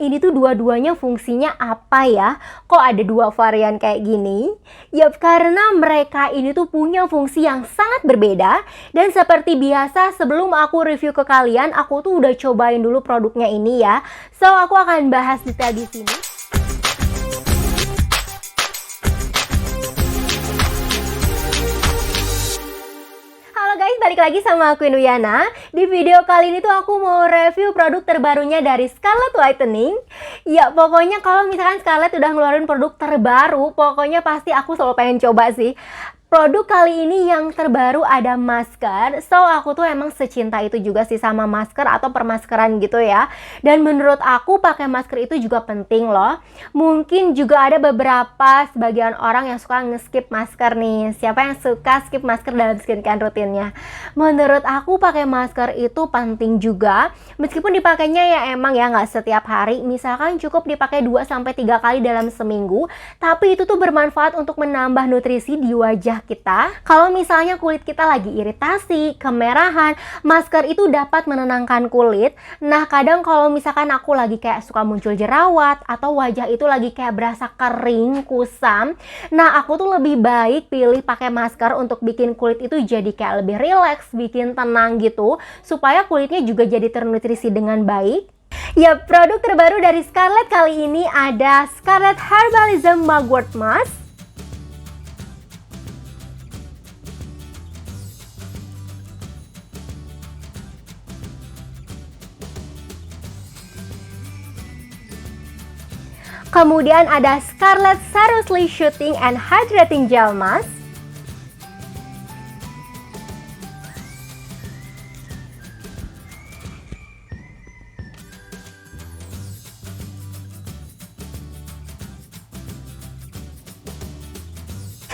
Ini tuh dua-duanya fungsinya apa ya? Kok ada dua varian kayak gini? Yap, karena mereka ini tuh punya fungsi yang sangat berbeda. Dan seperti biasa, sebelum aku review ke kalian, aku tuh udah cobain dulu produknya ini ya. So, aku akan bahas detail di sini. Halo guys, balik lagi sama aku Inuyana. Di video kali ini tuh aku mau review produk terbarunya dari Scarlett Whitening. Ya pokoknya kalau misalkan Scarlett udah ngeluarin produk terbaru, pokoknya pasti aku selalu pengen coba sih. Produk kali ini yang terbaru ada masker. So aku tuh emang secinta itu juga sih sama masker atau permaskeran gitu ya. Dan menurut aku pakai masker itu juga penting loh. Mungkin juga ada beberapa sebagian orang yang suka nge-skip masker nih. Siapa yang suka skip masker dalam skincare rutinnya? Menurut aku pakai masker itu penting juga. Meskipun dipakainya ya emang ya nggak setiap hari. Misalkan cukup dipakai 2-3 kali dalam seminggu. Tapi itu tuh bermanfaat untuk menambah nutrisi di wajah kita. Kalau misalnya kulit kita lagi iritasi, kemerahan, masker itu dapat menenangkan kulit. Nah, kadang kalau misalkan aku lagi kayak suka muncul jerawat atau wajah itu lagi kayak berasa kering, kusam. Nah, aku tuh lebih baik pilih pakai masker untuk bikin kulit itu jadi kayak lebih rileks, bikin tenang gitu, supaya kulitnya juga jadi ternutrisi dengan baik. Ya, produk terbaru dari Scarlett kali ini ada Scarlett Herbalism Mugwort Mask. Kemudian ada Scarlett Seriously Shooting and Hydrating Gel Mask.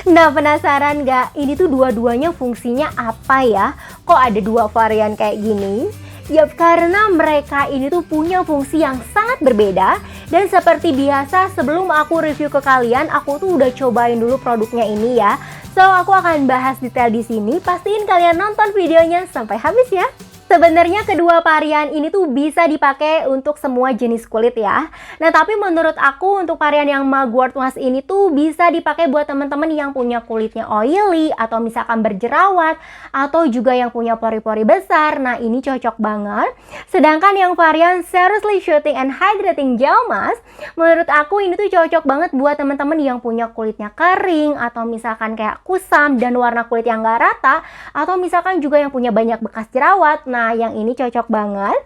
Nah, penasaran nggak? Ini tuh dua-duanya fungsinya apa ya? Kok ada dua varian kayak gini? Yap, karena mereka ini tuh punya fungsi yang sangat berbeda. Dan seperti biasa, sebelum aku review ke kalian, aku tuh udah cobain dulu produknya ini ya. So, aku akan bahas detail di sini. Pastiin kalian nonton videonya sampai habis ya. Sebenarnya kedua varian ini tuh bisa dipakai untuk semua jenis kulit ya. Nah, tapi menurut aku untuk varian yang Mugwort Mask ini tuh bisa dipakai buat teman-teman yang punya kulitnya oily atau misalkan berjerawat atau juga yang punya pori-pori besar. Nah, ini cocok banget. Sedangkan yang varian Seriously Shooting and Hydrating Gel Mask, menurut aku ini tuh cocok banget buat teman-teman yang punya kulitnya kering atau misalkan kayak kusam dan warna kulit yang gak rata atau misalkan juga yang punya banyak bekas jerawat. Nah, yang ini cocok banget.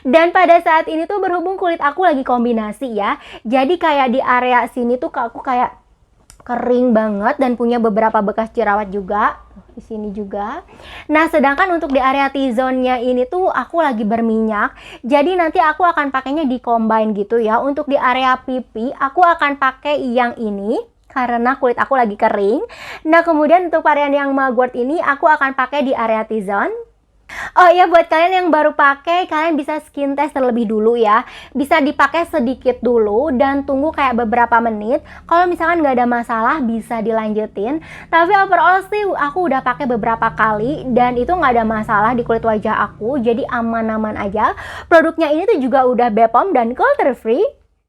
Dan pada saat ini tuh berhubung kulit aku lagi kombinasi ya. Jadi kayak di area sini tuh aku kayak kering banget dan punya beberapa bekas jerawat juga. Di sini juga. Nah, sedangkan untuk di area T-zone-nya ini tuh aku lagi berminyak. Jadi nanti aku akan pakainya di combine gitu ya. Untuk di area pipi aku akan pakai yang ini karena kulit aku lagi kering. Nah, kemudian untuk varian yang Mugwort ini aku akan pakai di area T-zone. Oh ya, buat kalian yang baru pakai, kalian bisa skin test terlebih dulu ya. Bisa dipakai sedikit dulu dan tunggu kayak beberapa menit. Kalau misalkan nggak ada masalah, bisa dilanjutin. Tapi overall sih aku udah pakai beberapa kali dan itu nggak ada masalah di kulit wajah aku. Jadi aman-aman aja. Produknya ini tuh juga udah BPOM dan clutter free.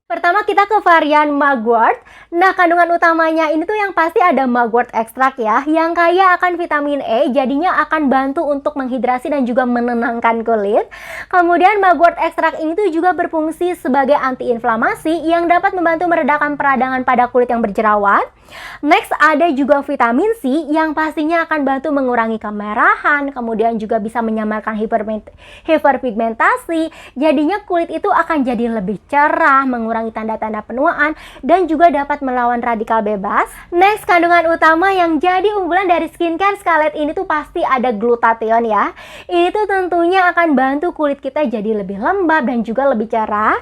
Pertama kita ke varian Mugwort. Nah, kandungan utamanya ini tuh yang pasti ada Mugwort ekstrak ya, yang kaya akan vitamin E, jadinya akan bantu untuk menghidrasi dan juga menenangkan kulit. Kemudian Mugwort ekstrak ini tuh juga berfungsi sebagai antiinflamasi yang dapat membantu meredakan peradangan pada kulit yang berjerawat. Next ada juga vitamin C yang pastinya akan bantu mengurangi kemerahan, kemudian juga bisa menyamarkan hiperpigmentasi. Jadinya kulit itu akan jadi lebih cerah, mengurangi tanda-tanda penuaan dan juga dapat melawan radikal bebas. Next, kandungan utama yang jadi unggulan dari skincare Scarlett ini tuh pasti ada glutathione ya. Ini tuh tentunya akan bantu kulit kita jadi lebih lembab dan juga lebih cerah.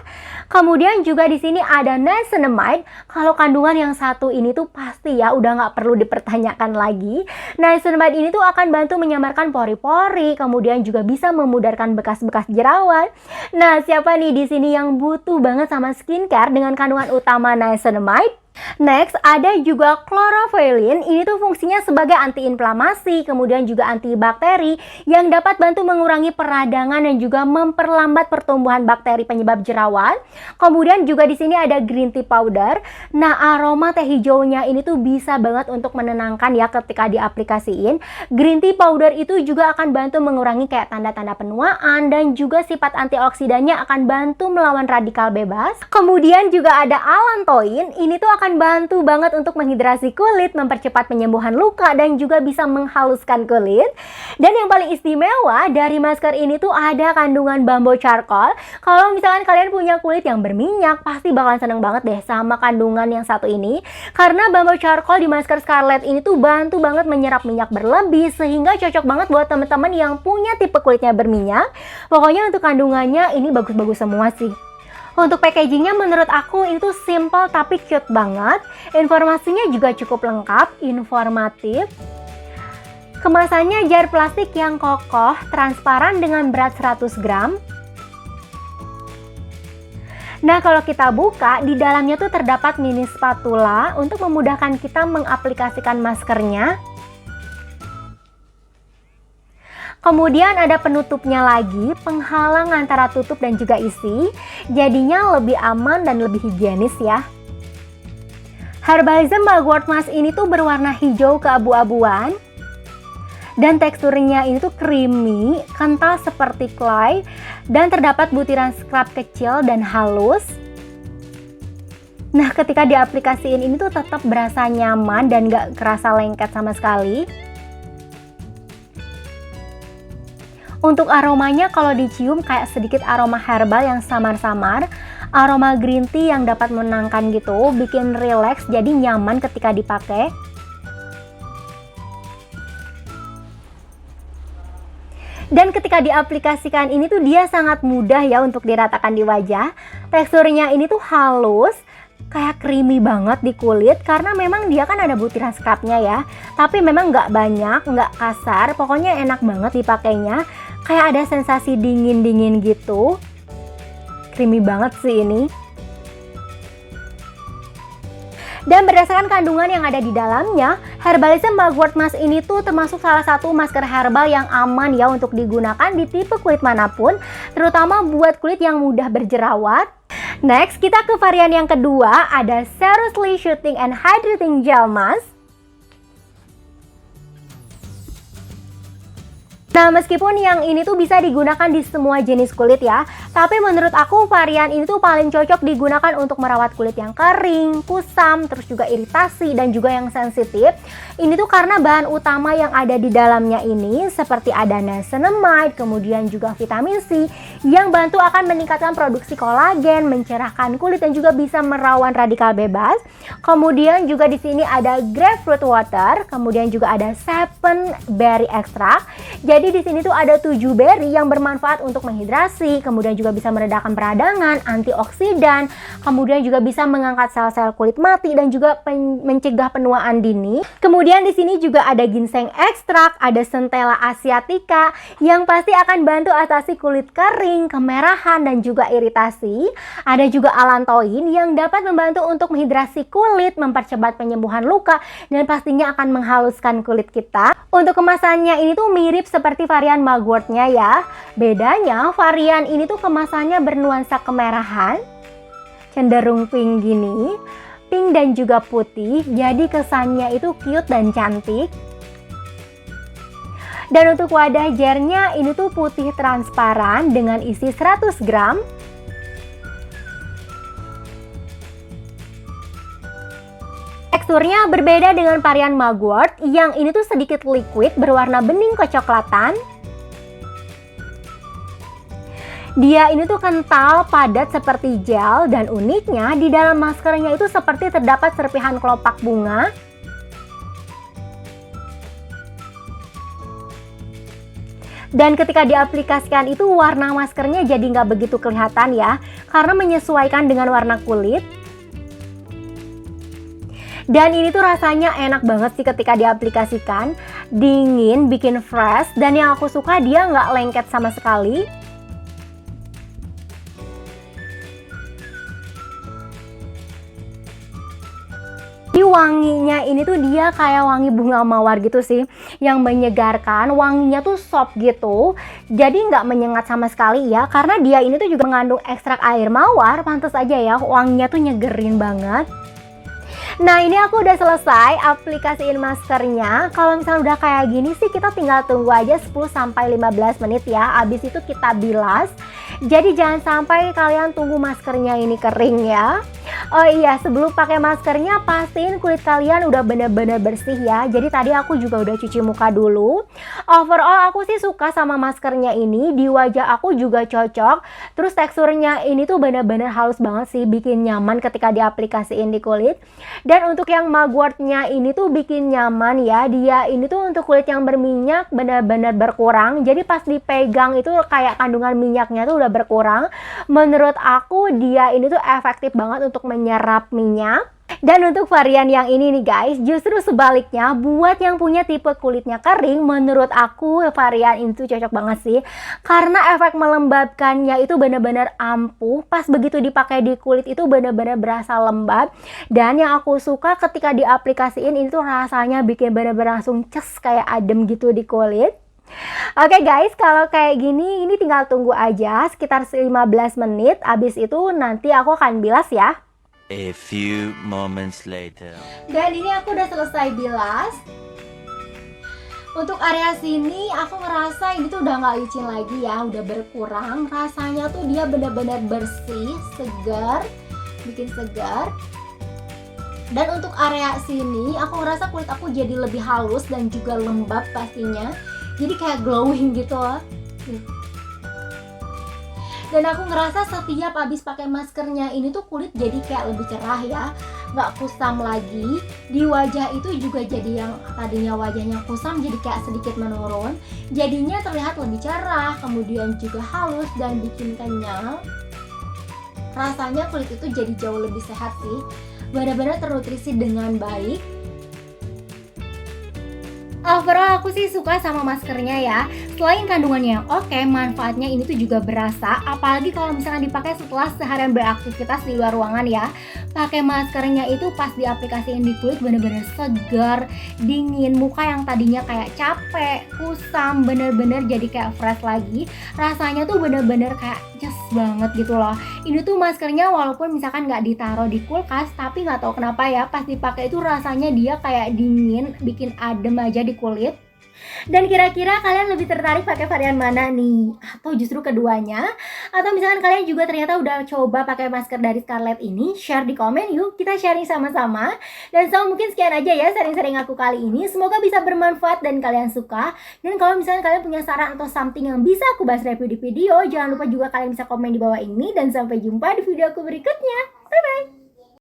Kemudian juga di sini ada niacinamide. Kalau kandungan yang satu ini tuh pasti ya udah nggak perlu dipertanyakan lagi. Niacinamide ini tuh akan bantu menyamarkan pori-pori, kemudian juga bisa memudarkan bekas-bekas jerawat. Nah, siapa nih di sini yang butuh banget sama skincare dengan kandungan utama niacinamide? Next, ada juga chlorofellin. Ini tuh fungsinya sebagai antiinflamasi, kemudian juga antibakteri yang dapat bantu mengurangi peradangan dan juga memperlambat pertumbuhan bakteri penyebab jerawat. Kemudian juga di sini ada green tea powder. Nah, aroma teh hijaunya ini tuh bisa banget untuk menenangkan ya ketika diaplikasiin. Green tea powder itu juga akan bantu mengurangi kayak tanda-tanda penuaan dan juga sifat antioksidannya akan bantu melawan radikal bebas. Kemudian juga ada allantoin. Ini tuh akan bantu banget untuk menghidrasi kulit, mempercepat penyembuhan luka, dan juga bisa menghaluskan kulit. Dan yang paling istimewa dari masker ini tuh ada kandungan bambu charcoal. Kalau misalkan kalian punya kulit yang berminyak, pasti bakalan seneng banget deh sama kandungan yang satu ini. Karena bambu charcoal di masker Scarlett ini tuh bantu banget menyerap minyak berlebih, sehingga cocok banget buat teman-teman yang punya tipe kulitnya berminyak. Pokoknya untuk kandungannya ini bagus-bagus semua sih. Untuk packagingnya menurut aku itu simple tapi cute banget. Informasinya juga cukup lengkap, informatif. Kemasannya jar plastik yang kokoh, transparan dengan berat 100 gram. Nah, kalau kita buka, di dalamnya tuh terdapat mini spatula untuk memudahkan kita mengaplikasikan maskernya. Kemudian ada penutupnya lagi, penghalang antara tutup dan juga isi. Jadinya lebih aman dan lebih higienis ya. Herbalism Mugwort Mask ini tuh berwarna hijau keabu-abuan. Dan teksturnya ini tuh creamy, kental seperti clay. Dan terdapat butiran scrub kecil dan halus. Nah, ketika diaplikasiin ini tuh tetap berasa nyaman dan gak kerasa lengket sama sekali. Untuk aromanya kalau dicium kayak sedikit aroma herbal yang samar-samar, aroma green tea yang dapat menenangkan gitu, bikin relax jadi nyaman ketika dipakai. Dan ketika diaplikasikan ini tuh dia sangat mudah ya untuk diratakan di wajah. Teksturnya ini tuh halus, kayak creamy banget di kulit karena memang dia kan ada butiran scrubnya ya. Tapi memang nggak banyak, nggak kasar, pokoknya enak banget dipakainya. Kayak ada sensasi dingin-dingin gitu. Creamy banget sih ini. Dan berdasarkan kandungan yang ada di dalamnya, Herbalism Mugwort Mask ini tuh termasuk salah satu masker herbal yang aman ya untuk digunakan di tipe kulit manapun, terutama buat kulit yang mudah berjerawat. Next, kita ke varian yang kedua, ada Seriously Shooting and Hydrating Gel Mask. Nah, meskipun yang ini tuh bisa digunakan di semua jenis kulit ya, tapi menurut aku varian ini tuh paling cocok digunakan untuk merawat kulit yang kering, kusam, terus juga iritasi, dan juga yang sensitif. Ini tuh karena bahan utama yang ada di dalamnya ini seperti ada niacinamide, kemudian juga vitamin C, yang bantu akan meningkatkan produksi kolagen, mencerahkan kulit, dan juga bisa merawan radikal bebas. Kemudian juga di sini ada grapefruit water, kemudian juga ada 7 berry extract. Jadi di sini tuh ada 7 berry yang bermanfaat untuk menghidrasi, kemudian juga bisa meredakan peradangan, antioksidan, kemudian juga bisa mengangkat sel-sel kulit mati dan juga mencegah penuaan dini. Kemudian di sini juga ada ginseng ekstrak, ada centella asiatica yang pasti akan bantu atasi kulit kering, kemerahan, dan juga iritasi. Ada juga allantoin yang dapat membantu untuk menghidrasi kulit, mempercepat penyembuhan luka, dan pastinya akan menghaluskan kulit kita. Untuk kemasannya ini tuh mirip seperti varian Mugwortnya ya. Bedanya varian ini tuh kemasannya bernuansa kemerahan, cenderung pink gini, pink dan juga putih, jadi kesannya itu cute dan cantik. Dan untuk wadah jarnya ini tuh putih transparan dengan isi 100 gram. Teksturnya berbeda dengan varian Mugwort yang ini tuh sedikit liquid berwarna bening kecoklatan. Dia ini tuh kental, padat seperti gel, dan uniknya di dalam maskernya itu seperti terdapat serpihan kelopak bunga. Dan ketika diaplikasikan itu warna maskernya jadi nggak begitu kelihatan ya, karena menyesuaikan dengan warna kulit. Dan ini tuh rasanya enak banget sih ketika diaplikasikan, dingin, bikin fresh, dan yang aku suka dia nggak lengket sama sekali. wanginya ini tuh dia kayak wangi bunga mawar gitu sih, yang menyegarkan, wanginya tuh soft gitu, jadi nggak menyengat sama sekali ya, karena dia ini tuh juga mengandung ekstrak air mawar, pantas aja ya wanginya tuh nyegerin banget. Nah ini aku udah selesai aplikasiin maskernya. Kalau misalnya udah kayak gini sih kita tinggal tunggu aja 10-15 menit ya. Abis itu kita bilas. Jadi jangan sampai kalian tunggu maskernya ini kering ya. Oh iya, sebelum pakai maskernya pastiin kulit kalian udah bener-bener bersih ya. Jadi tadi aku juga udah cuci muka dulu. Overall aku sih suka sama maskernya ini. Di wajah aku juga cocok. Terus teksturnya ini tuh bener-bener halus banget sih, bikin nyaman ketika diaplikasiin di kulit. Dan untuk yang mugwort-nya ini tuh bikin nyaman ya. Dia ini tuh untuk kulit yang berminyak benar-benar berkurang. Jadi pas dipegang itu kayak kandungan minyaknya tuh udah berkurang. Menurut aku dia ini tuh efektif banget untuk menyerap minyak. Dan untuk varian yang ini nih guys, justru sebaliknya, buat yang punya tipe kulitnya kering, menurut aku varian itu cocok banget sih. Karena efek melembabkannya itu benar-benar ampuh, pas begitu dipakai di kulit itu benar-benar berasa lembab. Dan yang aku suka ketika diaplikasiin ini tuh rasanya bikin benar-benar langsung ces kayak adem gitu di kulit. Oke guys, kalau kayak gini, ini tinggal tunggu aja sekitar 15 menit. Abis itu nanti aku akan bilas ya. A few moments later. Dan ini aku udah selesai bilas. Untuk area sini aku ngerasa ini tuh udah nggak licin lagi ya, udah berkurang. Rasanya tuh dia benar-benar bersih, segar, bikin segar. Dan untuk area sini aku ngerasa kulit aku jadi lebih halus dan juga lembab pastinya. Jadi kayak glowing gitu loh. Dan aku ngerasa setiap habis pakai maskernya ini tuh kulit jadi kayak lebih cerah ya, nggak kusam lagi. Di wajah itu juga jadi yang tadinya wajahnya kusam jadi kayak sedikit menurun, jadinya terlihat lebih cerah, kemudian juga halus dan bikin kenyal. Rasanya kulit itu jadi jauh lebih sehat sih, benar-benar ternutrisi dengan baik. Overall aku sih suka sama maskernya ya. Selain kandungannya yang oke, manfaatnya ini tuh juga berasa. Apalagi kalau misalnya dipakai setelah seharian beraktivitas di luar ruangan ya. Pakai maskernya itu pas diaplikasiin di kulit bener-bener segar, dingin. Muka yang tadinya kayak capek, kusam, bener-bener jadi kayak fresh lagi. Rasanya tuh bener-bener kayak just banget gitu loh. Ini tuh maskernya walaupun misalkan nggak ditaruh di kulkas, tapi nggak tahu kenapa ya pas dipakai itu rasanya dia kayak dingin, bikin adem aja di kulit. Dan kira-kira kalian lebih tertarik pakai varian mana nih? Atau justru keduanya? Atau misalkan kalian juga ternyata udah coba pakai masker dari Scarlett ini? Share di komen yuk, kita sharing sama-sama. Dan so mungkin sekian aja ya sharing-sharing aku kali ini. Semoga bisa bermanfaat dan kalian suka. Dan kalau misalkan kalian punya saran atau something yang bisa aku bahas review di video, jangan lupa juga kalian bisa komen di bawah ini. Dan sampai jumpa di video aku berikutnya.